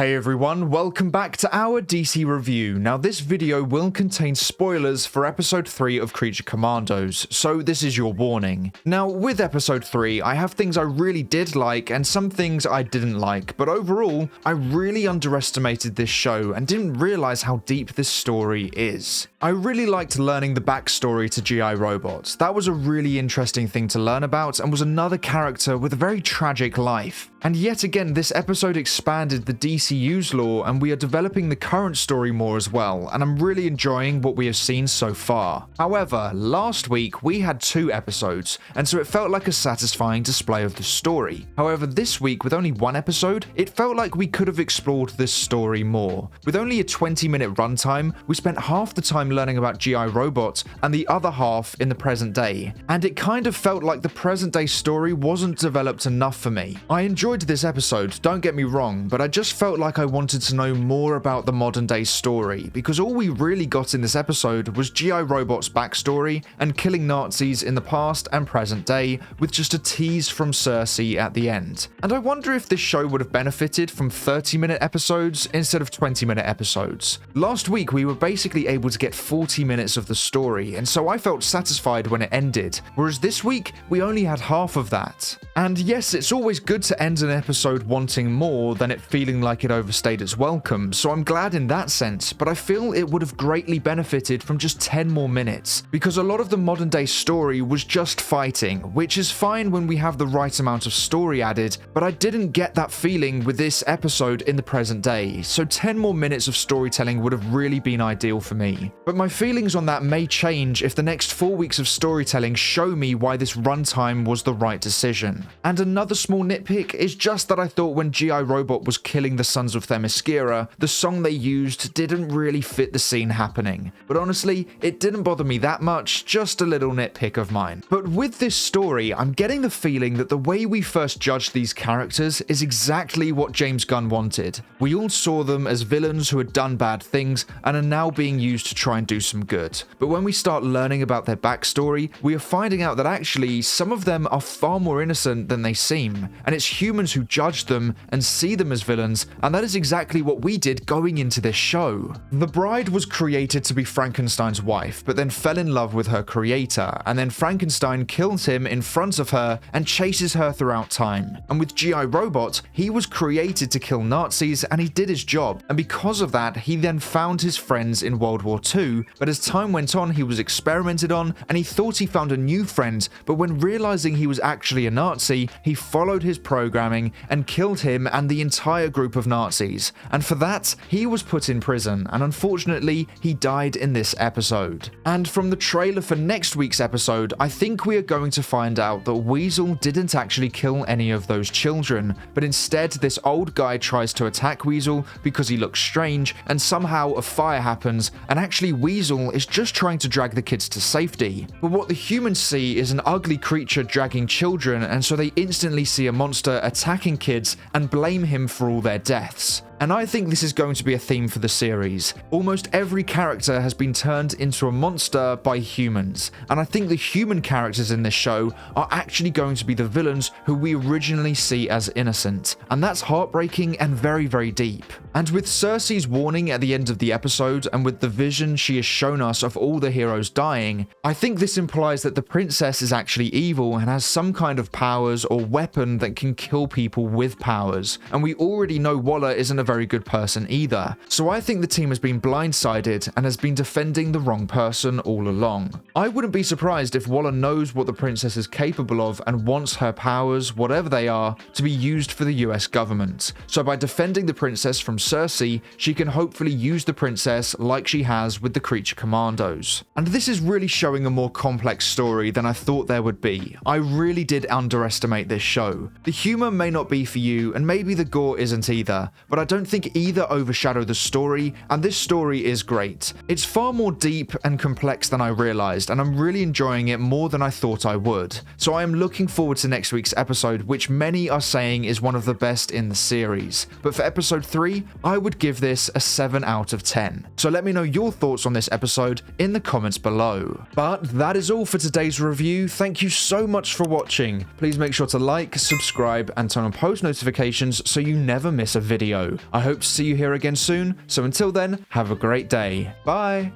Hey everyone, welcome back to our DC review. Now this video will contain spoilers for episode 3 of Creature Commandos, so this is your warning. Now with episode 3, I have things I really did like and some things I didn't like, but overall, I really underestimated this show and didn't realize how deep this story is. I really liked learning the backstory to G.I. Robot. That was a really interesting thing to learn about and was another character with a very tragic life. And yet again, this episode expanded the DCU's lore and we are developing the current story more as well, and I'm really enjoying what we have seen so far. However, last week we had 2 episodes, and so it felt like a satisfying display of the story. However, this week with only 1 episode, it felt like we could have explored this story more. With only a 20-minute runtime, we spent half the time learning about G.I. Robot and the other half in the present day, and it kind of felt like the present day story wasn't developed enough for me. I enjoyed this episode, don't get me wrong, but I just felt like I wanted to know more about the modern day story, because all we really got in this episode was G.I. Robot's backstory and killing Nazis in the past and present day, with just a tease from Cersei at the end. And I wonder if this show would have benefited from 30-minute episodes instead of 20-minute episodes. Last week we were basically able to get 40 minutes of the story, and so I felt satisfied when it ended, whereas this week we only had half of that. And yes, it's always good to end an episode wanting more than it feeling like it overstayed its welcome, so I'm glad in that sense, but I feel it would have greatly benefited from just 10 more minutes, because a lot of the modern day story was just fighting, which is fine when we have the right amount of story added, but I didn't get that feeling with this episode in the present day, so 10 more minutes of storytelling would have really been ideal for me. But my feelings on that may change if the next 4 weeks of storytelling show me why this runtime was the right decision. And another small nitpick is just that I thought when G.I. Robot was killing the Sons of Themyscira, the song they used didn't really fit the scene happening. But honestly, it didn't bother me that much, just a little nitpick of mine. But with this story, I'm getting the feeling that the way we first judged these characters is exactly what James Gunn wanted. We all saw them as villains who had done bad things and are now being used to try and do some good. But when we start learning about their backstory, we are finding out that actually some of them are far more innocent than they seem, and it's humans who judge them and see them as villains, and that is exactly what we did going into this show. The bride was created to be Frankenstein's wife, but then fell in love with her creator, and then Frankenstein kills him in front of her and chases her throughout time. And with G.I. Robot, he was created to kill Nazis and he did his job, and because of that, he then found his friends in World War II, but as time went on, he was experimented on and he thought he found a new friend, but when realizing he was actually a Nazi, he followed his programming and killed him and the entire group of Nazis. And for that, he was put in prison, and unfortunately, he died in this episode. And from the trailer for next week's episode, I think we are going to find out that Weasel didn't actually kill any of those children, but instead this old guy tries to attack Weasel because he looks strange, and somehow a fire happens, and actually Weasel is just trying to drag the kids to safety. But what the humans see is an ugly creature dragging children, and so they instantly see a monster attacking kids and blame him for all their deaths. And I think this is going to be a theme for the series. Almost every character has been turned into a monster by humans, and I think the human characters in this show are actually going to be the villains who we originally see as innocent, and that's heartbreaking and very, very deep. And with Cersei's warning at the end of the episode, and with the vision she has shown us of all the heroes dying, I think this implies that the princess is actually evil and has some kind of powers or weapon that can kill people with powers, and we already know Waller isn't a very good person either. So I think the team has been blindsided and has been defending the wrong person all along. I wouldn't be surprised if Waller knows what the princess is capable of and wants her powers, whatever they are, to be used for the US government. So by defending the princess from Cersei, she can hopefully use the princess like she has with the Creature Commandos. And this is really showing a more complex story than I thought there would be. I really did underestimate this show. The humor may not be for you, and maybe the gore isn't either, but I don't think either overshadow the story, and this story is great. It's far more deep and complex than I realized, and I'm really enjoying it more than I thought I would. So I am looking forward to next week's episode, which many are saying is one of the best in the series. But for episode 3, I would give this a 7 out of 10. So let me know your thoughts on this episode in the comments below. But that is all for today's review. Thank you so much for watching. Please make sure to like, subscribe, and turn on post notifications so you never miss a video. I hope to see you here again soon, so until then, have a great day. Bye!